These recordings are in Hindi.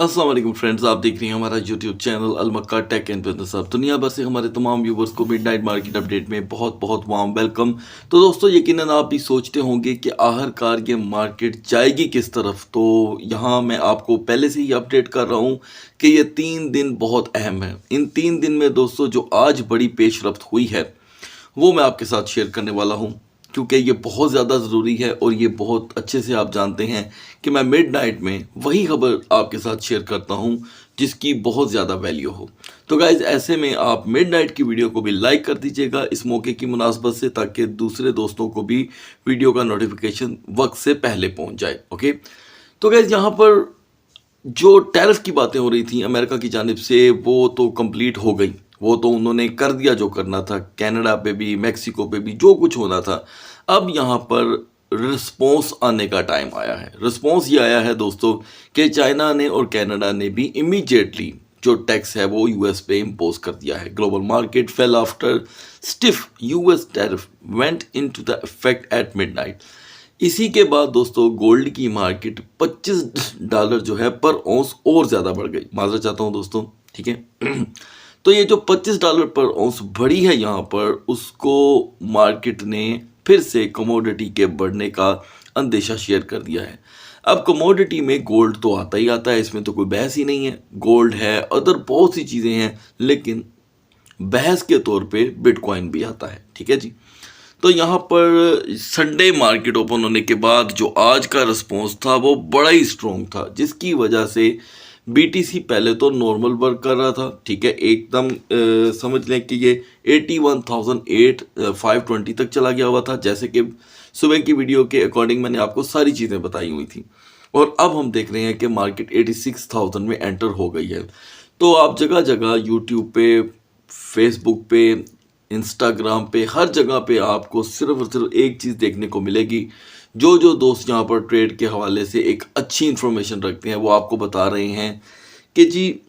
अस्सलाम वालेकुम फ्रेंड्स, आप देख रहे हैं हमारा YouTube channel Almakka tech and business hub. दुनिया भर से हमारे तमाम व्यूवर्स को मिडनाइट मार्केट अपडेट में बहुत बहुत वार्म वेलकम। तो दोस्तों, यकीनन आप भी सोचते होंगे कि आखिरकार ये मार्केट जाएगी किस तरफ। तो यहाँ मैं आपको पहले से ही अपडेट कर रहा हूँ कि ये 3 दिन बहुत अहम है। इन 3 दिन में दोस्तों जो आज बड़ी पेशरफ्त हुई है वो मैं आपके साथ शेयर करने वाला हूँ, क्योंकि ये बहुत ज़्यादा ज़रूरी है और ये बहुत अच्छे से आप जानते हैं कि मैं मिडनाइट में वही खबर आपके साथ शेयर करता हूँ जिसकी बहुत ज़्यादा वैल्यू हो। तो गाइज़, ऐसे में आप मिडनाइट की वीडियो को भी लाइक कर दीजिएगा इस मौके की मुनासबत से, ताकि दूसरे दोस्तों को भी वीडियो का नोटिफिकेशन वक्त से पहले पहुँच जाए। ओके, तो गाइज़, यहाँ पर जो टैरिफ की बातें हो रही थी अमेरिका की जानिब से, वो तो कंप्लीट हो गई। वो तो उन्होंने कर दिया जो करना था, कनाडा पे भी मैक्सिको पे भी जो कुछ होना था। अब यहाँ पर रिस्पॉन्स आने का टाइम आया है। रिस्पॉन्स ये आया है दोस्तों कि चाइना ने और कनाडा ने भी इमीडिएटली जो टैक्स है वो यूएस पे इम्पोज कर दिया है। Global market fail after stiff US tariff went into the effect at midnight. इसी के बाद दोस्तों गोल्ड की मार्केट $25 जो है पर औंस और ज़्यादा बढ़ गई। माजरा चाहता हूँ दोस्तों, ठीक है। तो ये जो $25 पर औंस बढ़ी है यहाँ पर, उसको मार्केट ने फिर से कमोडिटी के बढ़ने का अंदेशा शेयर कर दिया है। अब कमोडिटी में गोल्ड तो आता ही आता है, इसमें तो कोई बहस ही नहीं है। गोल्ड है, अदर बहुत सी चीज़ें हैं, लेकिन बहस के तौर पे बिटकॉइन भी आता है। ठीक है जी। तो यहाँ पर संडे मार्केट ओपन होने के बाद जो आज का रिस्पॉन्स था वो बड़ा ही स्ट्रॉन्ग था, जिसकी वजह से बीटीसी पहले तो नॉर्मल वर्क कर रहा था। ठीक है, एकदम समझ लें कि ये 81,520 तक चला गया हुआ था, जैसे कि सुबह की वीडियो के अकॉर्डिंग मैंने आपको सारी चीज़ें बताई हुई थी। और अब हम देख रहे हैं कि मार्केट 86,000 में एंटर हो गई है। तो आप जगह जगह यूट्यूब पे, फेसबुक पे, इंस्टाग्राम पे, हर जगह पे आपको सिर्फ और सिर्फ एक चीज़ देखने को मिलेगी। जो जो दोस्त यहाँ पर ट्रेड के हवाले से एक अच्छी इन्फॉर्मेशन रखते हैं वो आपको बता रहे हैं कि जी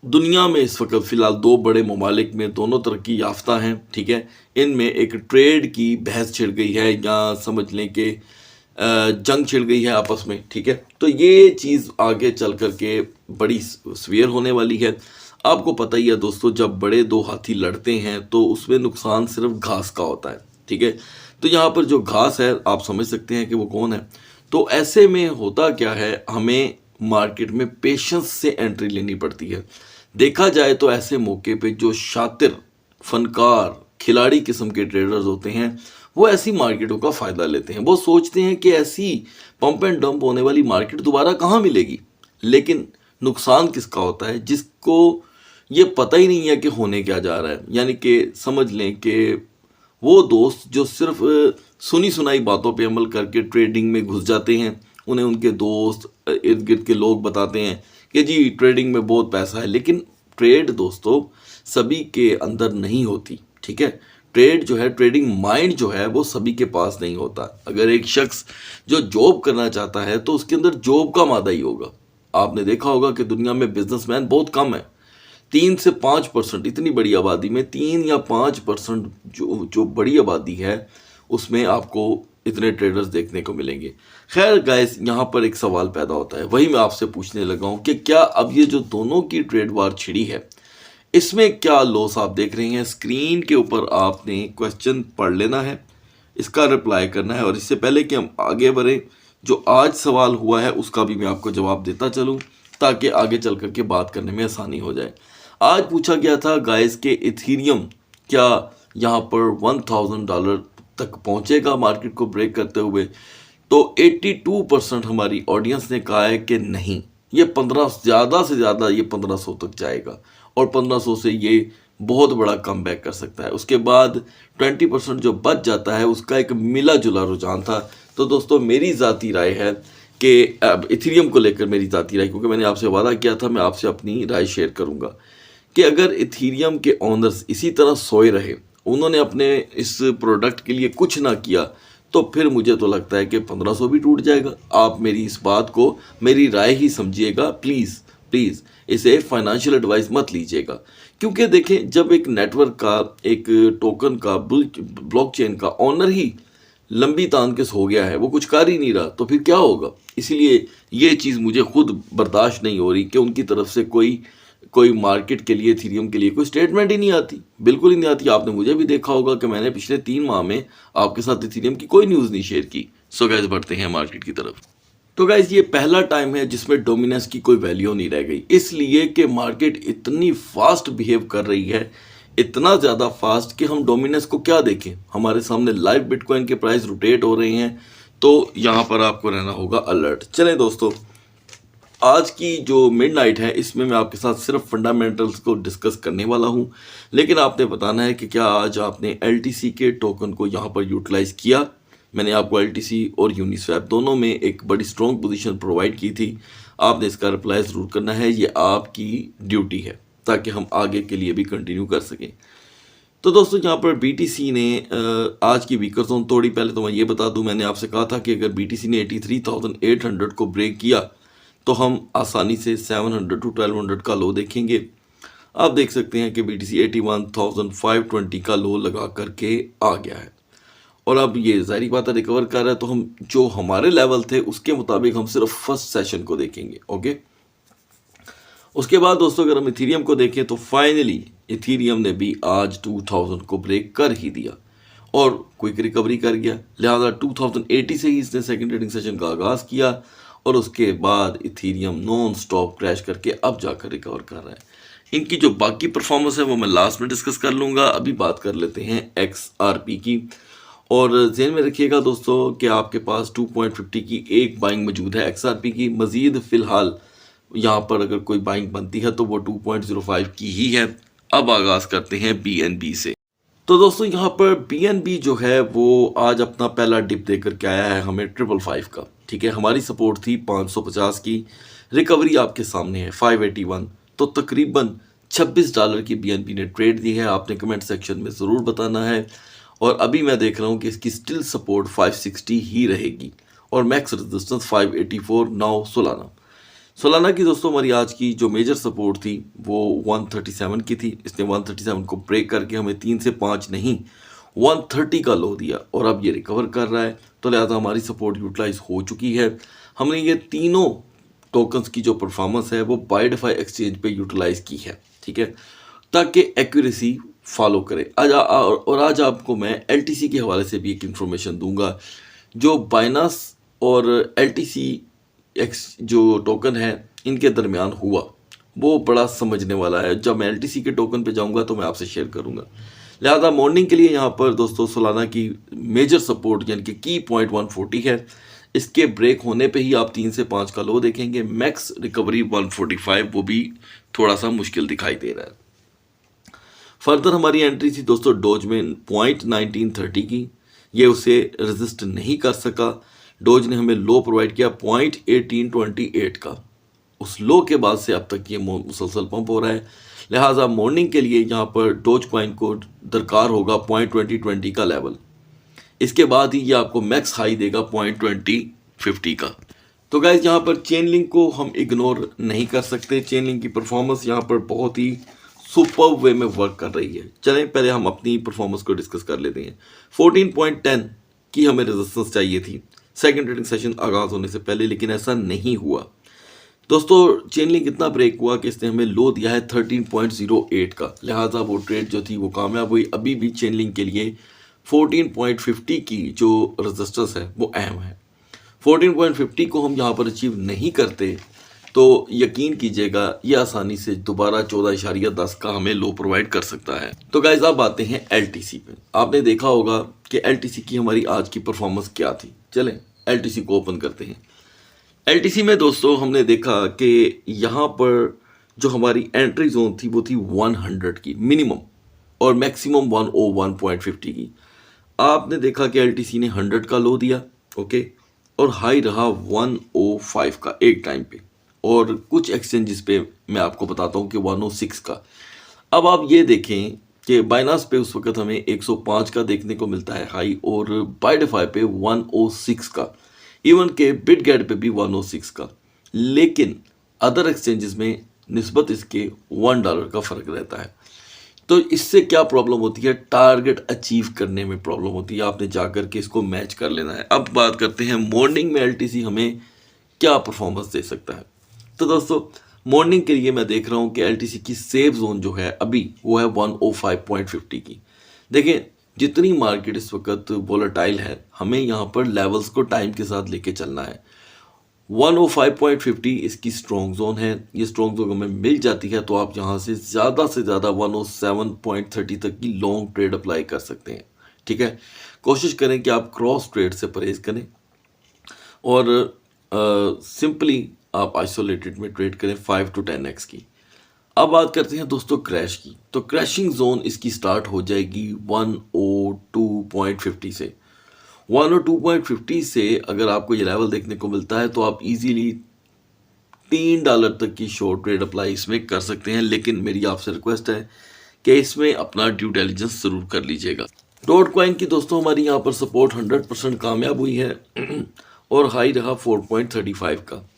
दुनिया में इस वक्त फ़िलहाल 2 बड़े ममालिक में दोनों तरक्की याफ्ता हैं। ठीक है, इनमें एक ट्रेड की बहस छिड़ गई है, या समझ लें कि जंग छिड़ गई है आपस में। ठीक है, तो ये चीज़ आगे चल कर के बड़ी सवेयर होने वाली है। आपको पता ही है दोस्तों, जब बड़े 2 हाथी लड़ते हैं तो उसमें नुकसान सिर्फ घास का होता है। ठीक है, तो यहाँ पर जो घास है आप समझ सकते हैं कि वो कौन है। तो ऐसे में होता क्या है, हमें मार्केट में पेशेंस से एंट्री लेनी पड़ती है। देखा जाए तो ऐसे मौके पे जो शातिर, फनकार, खिलाड़ी किस्म के ट्रेडर्स होते हैं वो ऐसी मार्केटों का फ़ायदा लेते हैं। वो सोचते हैं कि ऐसी पंप एंड डंप होने वाली मार्केट दोबारा कहाँ मिलेगी। लेकिन नुकसान किसका होता है? जिसको ये पता ही नहीं है कि होने क्या जा रहा है। यानी कि समझ लें कि वो दोस्त जो सिर्फ सुनी सुनाई बातों पे अमल करके ट्रेडिंग में घुस जाते हैं, उन्हें उनके दोस्त, इर्द गिर्द के लोग बताते हैं कि जी ट्रेडिंग में बहुत पैसा है। लेकिन ट्रेड दोस्तों सभी के अंदर नहीं होती। ठीक है, ट्रेड जो है, ट्रेडिंग माइंड जो है वो सभी के पास नहीं होता। अगर एक शख्स जो जॉब करना चाहता है तो उसके अंदर जॉब का मादा ही होगा। आपने देखा होगा कि दुनिया में बिजनेसमैन बहुत कम है। 3 से 5%, इतनी बड़ी आबादी में 3 या 5% जो बड़ी आबादी है उसमें आपको इतने ट्रेडर्स देखने को मिलेंगे। खैर गाइस, यहाँ पर एक सवाल पैदा होता है, वही मैं आपसे पूछने लगा हूँ कि क्या अब ये जो दोनों की ट्रेड वार छिड़ी है इसमें क्या लॉस आप देख रहे हैं? स्क्रीन के ऊपर आपने क्वेश्चन पढ़ लेना है, इसका रिप्लाई करना है। और इससे पहले कि हम आगे बढ़ें, जो आज सवाल हुआ है उसका भी मैं आपको जवाब देता चलूँ, ताकि आगे चल कर के बात करने में आसानी हो जाए। आज पूछा गया था गाइस के इथीरियम क्या यहाँ पर $1,000 तक पहुँचेगा मार्केट को ब्रेक करते हुए। तो 82% हमारी ऑडियंस ने कहा है कि नहीं, ये 15, ज़्यादा से ज़्यादा ये 1500 तक जाएगा और 1500 से ये बहुत बड़ा कम बैक कर सकता है। उसके बाद 20% जो बच जाता है उसका एक मिला जुला रुझान था। तो दोस्तों मेरी ज़ाती राय है कि अब इथीरियम को लेकर मेरी ज़ाती राय, क्योंकि मैंने आपसे वादा किया था मैं आपसे अपनी राय शेयर करूँगा, कि अगर इथीरियम के ओनर्स इसी तरह सोए रहे, उन्होंने अपने इस प्रोडक्ट के लिए कुछ ना किया, तो फिर मुझे तो लगता है कि 1500 भी टूट जाएगा। आप मेरी इस बात को मेरी राय ही समझिएगा, प्लीज़ प्लीज़ इसे फाइनेंशियल एडवाइस मत लीजिएगा। क्योंकि देखें, जब एक नेटवर्क का, एक टोकन का, ब्लॉकचेन का ओनर ही लंबी तान के सो गया है, वो कुछ कर ही नहीं रहा, तो फिर क्या होगा। इसीलिए ये चीज़ मुझे खुद बर्दाश्त नहीं हो रही कि उनकी तरफ से कोई कोई मार्केट के लिए, इथेरियम के लिए कोई स्टेटमेंट ही नहीं आती, बिल्कुल ही नहीं आती। आपने मुझे भी देखा होगा कि मैंने पिछले 3 माह में आपके साथ इथेरियम की कोई न्यूज़ नहीं शेयर की। सो गाइस बढ़ते हैं मार्केट की तरफ। तो गाइस ये पहला टाइम है जिसमें डोमिनेंस की कोई वैल्यू नहीं रह गई, इसलिए कि मार्केट इतनी फास्ट बिहेव कर रही है, इतना ज़्यादा फास्ट कि हम डोमिनेंस को क्या देखें। हमारे सामने लाइव बिटकॉइन के प्राइस रोटेट हो रहे हैं, तो यहाँ पर आपको रहना होगा अलर्ट। चलें दोस्तों, आज की जो मिडनाइट है इसमें मैं आपके साथ सिर्फ फंडामेंटल्स को डिस्कस करने वाला हूँ, लेकिन आपने बताना है कि क्या आज आपने एलटीसी के टोकन को यहाँ पर यूटिलाइज किया। मैंने आपको एलटीसी और यूनिस्वैप दोनों में एक बड़ी स्ट्रॉन्ग पोजीशन प्रोवाइड की थी, आपने इसका रिप्लाई ज़रूर करना है, ये आपकी ड्यूटी है ताकि हम आगे के लिए भी कंटिन्यू कर सकें। तो दोस्तों यहाँ पर बीटीसी ने आज की वीकर जोन तोड़ी। पहले तो मैं ये बता दूं, मैंने आपसे कहा था कि अगर बीटीसी ने 83,800 को ब्रेक किया तो हम आसानी से 700 टू 1200 का लो देखेंगे। आप देख सकते हैं कि बीटीसी 81,520 का लो लगा करके आ गया है, और अब ये जाहिर बात है रिकवर कर रहा है, तो हम जो हमारे लेवल थे उसके मुताबिक हम सिर्फ फर्स्ट सेशन को देखेंगे। ओके, उसके बाद दोस्तों अगर हम इथेरियम को देखें तो फाइनली इथेरियम ने भी आज 2000 को ब्रेक कर ही दिया और क्विक रिकवरी कर गया। लिहाजा 2080 से ही इसने सेकंड ट्रेडिंग सेशन का आगाज़ किया और उसके बाद इथेरियम नॉन स्टॉप क्रैश करके अब जाकर रिकवर कर रहा है। इनकी जो बाकी परफॉर्मेंस है वो मैं लास्ट में डिस्कस कर लूँगा। अभी बात कर लेते हैं XRP की, और ज़हन में रखिएगा दोस्तों कि आपके पास 2.50 की एक बाइंग मौजूद है XRP की। मज़ीद फ़िलहाल यहाँ पर अगर कोई बाइंग बनती है तो वो 2.05 की ही है। अब आगाज़ करते हैं BNB से। तो दोस्तों यहाँ पर BNB जो है वो आज अपना पहला डिप देकर के आया है हमें 555 का। ठीक है, हमारी सपोर्ट थी 550 की, रिकवरी आपके सामने है 581, तो तकरीबन $26 की BNB ने ट्रेड दी है। आपने कमेंट सेक्शन में ज़रूर बताना है। और अभी मैं देख रहा हूँ कि इसकी स्टिल सपोर्ट 560 ही रहेगी और मैक्स रेजिस्टेंस 584। नाउ सोलाना की दोस्तों हमारी आज की जो मेजर सपोर्ट थी वो 137 की थी। इसने 137 को ब्रेक करके हमें 3 से 5 नहीं 130 का लो दिया और अब ये रिकवर कर रहा है, तो लिहाजा हमारी सपोर्ट यूटिलाइज हो चुकी है। हमने ये तीनों टोकन्स की जो परफॉर्मेंस है वो बायडिफाई एक्सचेंज पे यूटिलाइज की है, ठीक है, ताकि एक्यूरेसी फॉलो करे। आज आपको मैं एलटीसी के हवाले से भी एक इन्फॉर्मेशन दूंगा। जो बाइनास और एलटीसी जो टोकन है इनके दरमियान हुआ वो बड़ा समझने वाला है। जब मैं एलटीसी के टोकन पे जाऊंगा तो मैं आपसे शेयर करूंगा। लिहाजा मॉर्निंग के लिए यहाँ पर दोस्तों सोलाना की मेजर सपोर्ट यानी कि की पॉइंट 140 है। इसके ब्रेक होने पे ही आप 3 से 5 का लो देखेंगे। मैक्स रिकवरी 145, वो भी थोड़ा सा मुश्किल दिखाई दे रहा है। फर्दर हमारी एंट्री थी दोस्तों डोज में पॉइंट 1930 की, ये उसे रेजिस्ट नहीं कर सका। डोज ने हमें लो प्रोवाइड किया पॉइंट 1828 का। उस लो के बाद से अब तक ये मुसलसल पंप हो रहा है। लिहाजा मॉर्निंग के लिए यहाँ पर डोज कॉइन को दरकार होगा पॉइंट 2020 का लेवल। इसके बाद ही ये आपको मैक्स हाई देगा पॉइंट 2050 का। तो गाइज यहाँ पर चेन लिंक को हम इग्नोर नहीं कर सकते। चेन लिंक की परफॉर्मेंस यहाँ पर बहुत ही सुपर वे में वर्क कर रही है। चलें पहले हम अपनी परफॉर्मेंस को डिस्कस कर लेते हैं। 14.10 की हमें रेजिस्टेंस चाहिए थी सेकंड ट्रेडिंग सेशन आगाज होने से पहले, लेकिन ऐसा नहीं हुआ दोस्तों। चेन लिंक इतना ब्रेक हुआ कि इसने हमें लो दिया है 13.08 का। लिहाजा वो ट्रेड जो थी वो कामयाब हुई। अभी भी चेन लिंक के लिए 14.50 की जो रेजिस्टेंस है वो अहम है। 14.50 को हम यहाँ पर अचीव नहीं करते तो यकीन कीजिएगा ये आसानी से दोबारा 14.10 का हमें लो प्रोवाइड कर सकता है। तो गाइज अब आते हैं एलटीसी पे। आपने देखा होगा कि एलटीसी की हमारी आज की परफॉर्मेंस क्या थी। चलें एलटीसी को ओपन करते हैं। एलटीसी में दोस्तों हमने देखा कि यहाँ पर जो हमारी एंट्री जोन थी वो थी 100 की मिनिमम और मैक्सिमम 101.50 की। आपने देखा कि एलटीसी ने 100 का लो दिया, ओके, और हाई रहा 105 का एक टाइम पे, और कुछ एक्सचेंजेस पे मैं आपको बताता हूँ कि 106 का। अब आप ये देखें कि बाइनास पे उस वक्त हमें 105 का देखने को मिलता है हाई और बायडिफाई पे 106 का, इवन के बिटगेट पे भी 106 का, लेकिन अदर एक्सचेंजेस में निस्बत इसके $1 का फ़र्क रहता है। तो इससे क्या प्रॉब्लम होती है, टारगेट अचीव करने में प्रॉब्लम होती है, आपने जाकर के इसको मैच कर लेना है। अब बात करते हैं मॉर्निंग में एलटीसी हमें क्या परफॉर्मेंस दे सकता है। तो दोस्तों मॉर्निंग के लिए मैं देख रहा हूँ कि एलटीसी की सेफ जोन जो है अभी वो है 105.50 की। देखिए जितनी मार्केट इस वक्त वोलेटाइल है, हमें यहाँ पर लेवल्स को टाइम के साथ लेके चलना है। 105.50 इसकी स्ट्रॉन्ग जोन है। ये स्ट्रॉन्ग जोन हमें मिल जाती है तो आप यहाँ से ज़्यादा 107.30 तक की लॉन्ग ट्रेड अप्लाई कर सकते हैं। ठीक है, कोशिश करें कि आप क्रॉस ट्रेड से परहेज करें और सिंपली आप आइसोलेटेड में ट्रेड करें 5 to 10x की। अब बात करते हैं दोस्तों क्रैश की। तो क्रैशिंग जोन इसकी स्टार्ट हो जाएगी 102.50 से। 102.50 से अगर आपको ये लेवल देखने को मिलता है तो आप इजीली $3 तक की शॉर्ट ट्रेड अप्लाई इसमें कर सकते हैं। लेकिन मेरी आपसे रिक्वेस्ट है कि इसमें अपना ड्यू डिलिजेंस जरूर कर लीजिएगा। डॉट कॉइन की दोस्तों हमारी यहाँ पर सपोर्ट 100% कामयाब हुई है और हाई रहा 4.35 का।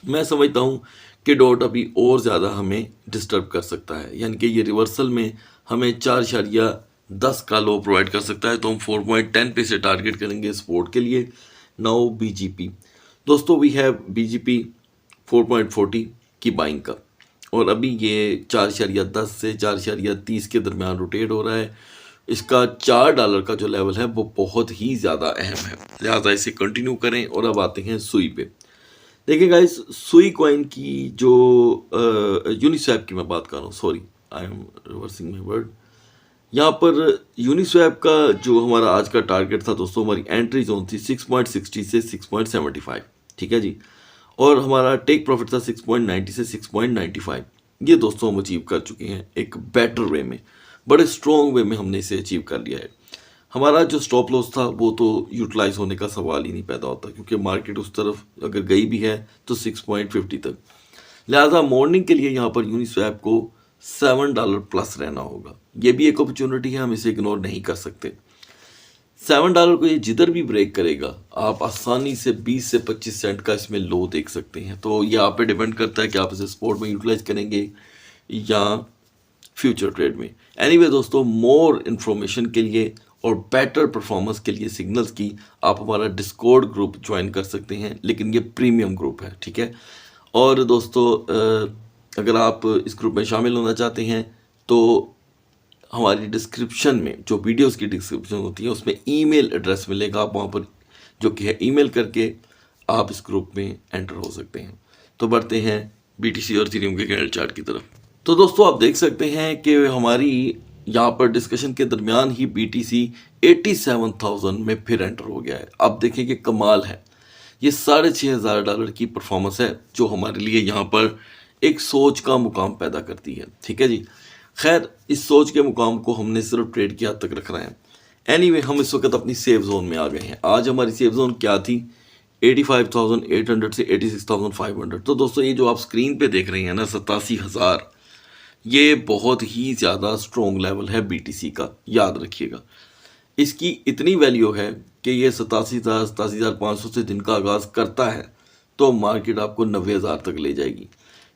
मैं समझता हूँ कि डॉट अभी और ज़्यादा हमें डिस्टर्ब कर सकता है, यानी कि ये रिवर्सल में हमें 4.10 का लो प्रोवाइड कर सकता है। तो हम 4.10 पे से टारगेट करेंगे सपोर्ट के लिए। नाउ बीजीपी दोस्तों, वी हैव बीजीपी 4.40 की बाइंग का, और अभी ये 4.10 से 4.30 के दरमियान रोटेट हो रहा है। इसका $4 का जो लेवल है वो बहुत ही ज़्यादा अहम है, लिहाजा इसे कंटिन्यू करें। और अब आते हैं सुई पे। देखिए गाइस, सुई कॉइन की जो यूनिस्वैप की मैं बात कर रहा हूँ, sorry I am reversing my word. यहाँ पर यूनिस्वैप का जो हमारा आज का टारगेट था दोस्तों, हमारी एंट्री जोन थी 6.60 से 6.75। ठीक है जी, और हमारा टेक प्रॉफिट था 6.90 से 6.95। ये दोस्तों हम अचीव कर चुके हैं एक बेटर वे में, बड़े स्ट्रॉन्ग वे में हमने इसे अचीव कर लिया है। हमारा जो स्टॉप लॉस था वो तो यूटिलाइज होने का सवाल ही नहीं पैदा होता, क्योंकि मार्केट उस तरफ अगर गई भी है तो 6.50 तक। लिहाजा मॉर्निंग के लिए यहाँ पर यूनिस्वैप को $7 प्लस रहना होगा। ये भी एक अपॉर्चुनिटी है, हम इसे इग्नोर नहीं कर सकते। $7 को ये जिधर भी ब्रेक करेगा आप आसानी से 20 से 25 सेंट का इसमें लो देख सकते हैं। तो ये आप पे डिपेंड करता है कि आप इसे स्पोर्ट में यूटिलाइज करेंगे या फ्यूचर ट्रेड में। एनीवे दोस्तों, मोर इन्फॉर्मेशन के लिए और बेटर परफॉर्मेंस के लिए सिग्नल्स की आप हमारा डिस्कॉर्ड ग्रुप ज्वाइन कर सकते हैं, लेकिन ये प्रीमियम ग्रुप है। ठीक है, और दोस्तों अगर आप इस ग्रुप में शामिल होना चाहते हैं तो हमारी डिस्क्रिप्शन में जो वीडियोस की डिस्क्रिप्शन होती है उसमें ईमेल एड्रेस मिलेगा, आप वहाँ पर जो कि है ईमेल करके आप इस ग्रुप में एंटर हो सकते हैं। तो बढ़ते हैं बीटीसी और इथेरियम के कैंडल चार्ट की तरफ। तो दोस्तों आप देख सकते हैं कि हमारी यहाँ पर डिस्कशन के दरमियान ही बीटीसी 87,000 में फिर एंटर हो गया है। अब देखिए कि कमाल है, ये $6,500 की परफॉर्मेंस है जो हमारे लिए यहाँ पर एक सोच का मुकाम पैदा करती है। ठीक है जी, खैर इस सोच के मुकाम को हमने सिर्फ ट्रेड की हद तक रखना है। एनीवे हम इस वक्त अपनी सेफ जोन में आ गए हैं। आज हमारी सेफ जोन क्या थी, 85,800 से 86,500। तो दोस्तों ये जो आप स्क्रीन पे देख रहे हैं ना 87,000, ये बहुत ही ज़्यादा स्ट्रॉन्ग लेवल है बीटीसी का, याद रखिएगा। इसकी इतनी वैल्यू है कि ये 87,500 से दिन का आगाज़ करता है तो मार्केट आपको 90,000 तक ले जाएगी।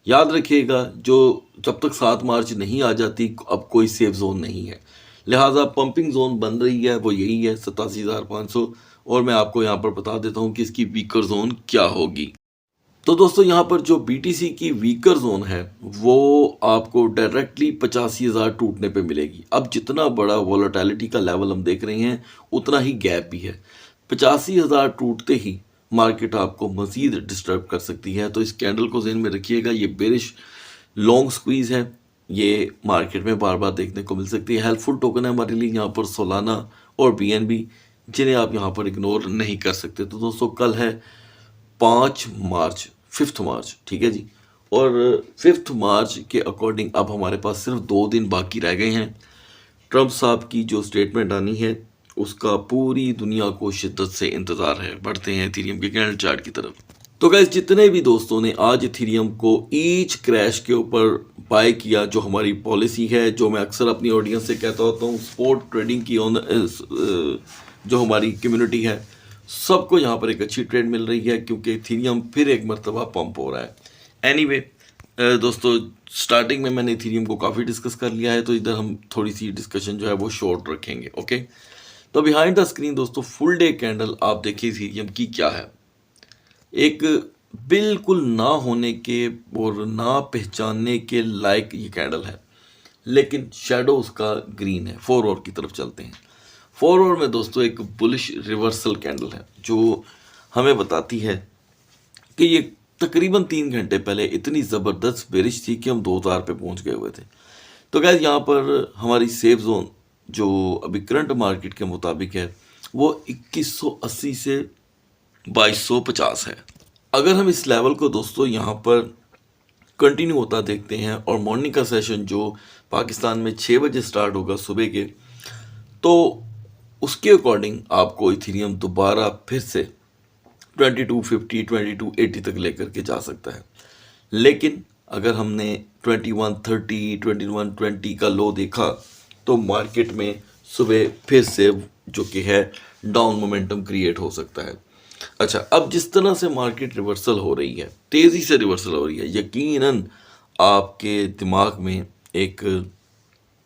याद रखिएगा, जो जब तक 7 मार्च नहीं आ जाती अब कोई सेफ जोन नहीं है। लिहाजा पंपिंग जोन बन रही है वो यही है 87,500, और मैं आपको यहाँ पर बता देता हूँ कि इसकी वीकर जोन क्या होगी। तो दोस्तों यहाँ पर जो बीटीसी की वीकर जोन है वो आपको डायरेक्टली 85,000 टूटने पे मिलेगी। अब जितना बड़ा वॉलेटिलिटी का लेवल हम देख रहे हैं उतना ही गैप भी है। 85,000 टूटते ही मार्केट आपको मज़ीद डिस्टर्ब कर सकती है। तो इस कैंडल को ज़हन में रखिएगा, ये बेरिश लॉन्ग स्क्वीज़ है, ये मार्केट में बार बार देखने को मिल सकती है। हेल्पफुल टोकन है हमारे लिए यहाँ पर सोलाना और BNB, जिन्हें आप यहाँ पर इग्नोर नहीं कर सकते। तो दोस्तों कल है 5 मार्च, ठीक है जी, और 5 मार्च के अकॉर्डिंग अब हमारे पास सिर्फ 2 दिन बाकी रह गए हैं। ट्रम्प साहब की जो स्टेटमेंट आनी है उसका पूरी दुनिया को शिद्दत से इंतज़ार है। बढ़ते हैं इथेरियम के कैंडल चार्ट की तरफ। तो गाइस, जितने भी दोस्तों ने आज इथेरियम को ईच क्रैश के ऊपर बाय किया, जो हमारी पॉलिसी है, जो मैं अक्सर अपनी ऑडियंस से कहता होता हूँ, स्पोर्ट ट्रेडिंग की जो हमारी कम्युनिटी है, सबको यहाँ पर एक अच्छी ट्रेड मिल रही है क्योंकि इथेरियम फिर एक मरतबा पंप हो रहा है। एनीवे दोस्तों, स्टार्टिंग में मैंने इथेरियम को काफ़ी डिस्कस कर लिया है, तो इधर हम थोड़ी सी डिस्कशन जो है वो शॉर्ट रखेंगे। ओके, तो बिहाइंड द स्क्रीन दोस्तों फुल डे कैंडल आप देखिए इथेरियम की क्या है। एक बिल्कुल ना होने के और ना पहचानने के लायक ये कैंडल है, लेकिन शेडो उसका ग्रीन है। 4 आवर की तरफ चलते हैं। 4 आवर में दोस्तों एक बुलिश रिवर्सल कैंडल है जो हमें बताती है कि ये तकरीबन 3 घंटे पहले इतनी ज़बरदस्त बेरिश थी कि हम 2000 पे पहुंच गए हुए थे। तो गैस यहाँ पर हमारी सेफ जोन जो अभी करंट मार्केट के मुताबिक है वो 2180 से 2250 है। अगर हम इस लेवल को दोस्तों यहाँ पर कंटिन्यू होता देखते हैं और मॉर्निंग का सेशन जो पाकिस्तान में 6 बजे स्टार्ट होगा सुबह के, तो उसके अकॉर्डिंग आपको इथेरियम दोबारा फिर से 2250 2280 तक लेकर के जा सकता है। लेकिन अगर हमने 2130 2120 का लो देखा तो मार्केट में सुबह फिर से जो कि है डाउन मोमेंटम क्रिएट हो सकता है। अच्छा, अब जिस तरह से मार्केट रिवर्सल हो रही है, तेज़ी से रिवर्सल हो रही है, यकीनन आपके दिमाग में एक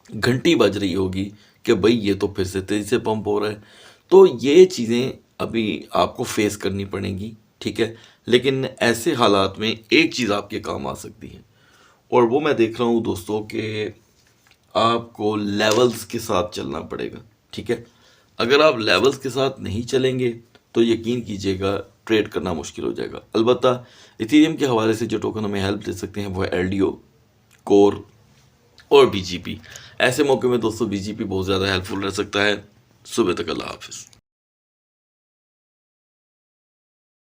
घंटी बज रही होगी कि भाई ये तो फिर से तेज़ी से पंप हो रहा है। तो ये चीज़ें अभी आपको फेस करनी पड़ेंगी, ठीक है। लेकिन ऐसे हालात में एक चीज़ आपके काम आ सकती है, और वो मैं देख रहा हूँ दोस्तों कि आपको लेवल्स के साथ चलना पड़ेगा, ठीक है। अगर आप लेवल्स के साथ नहीं चलेंगे तो यकीन कीजिएगा ट्रेड करना मुश्किल हो जाएगा। अलबत्ता इथेरियम के हवाले से जो टोकन हमें हेल्प दे सकते हैं वो है एलडीओ, कोर और बीजीपी। ऐसे मौके में दोस्तों बीजीपी बहुत ज़्यादा हेल्पफुल रह सकता है। सुबह तक अल्लाह हाफिज़।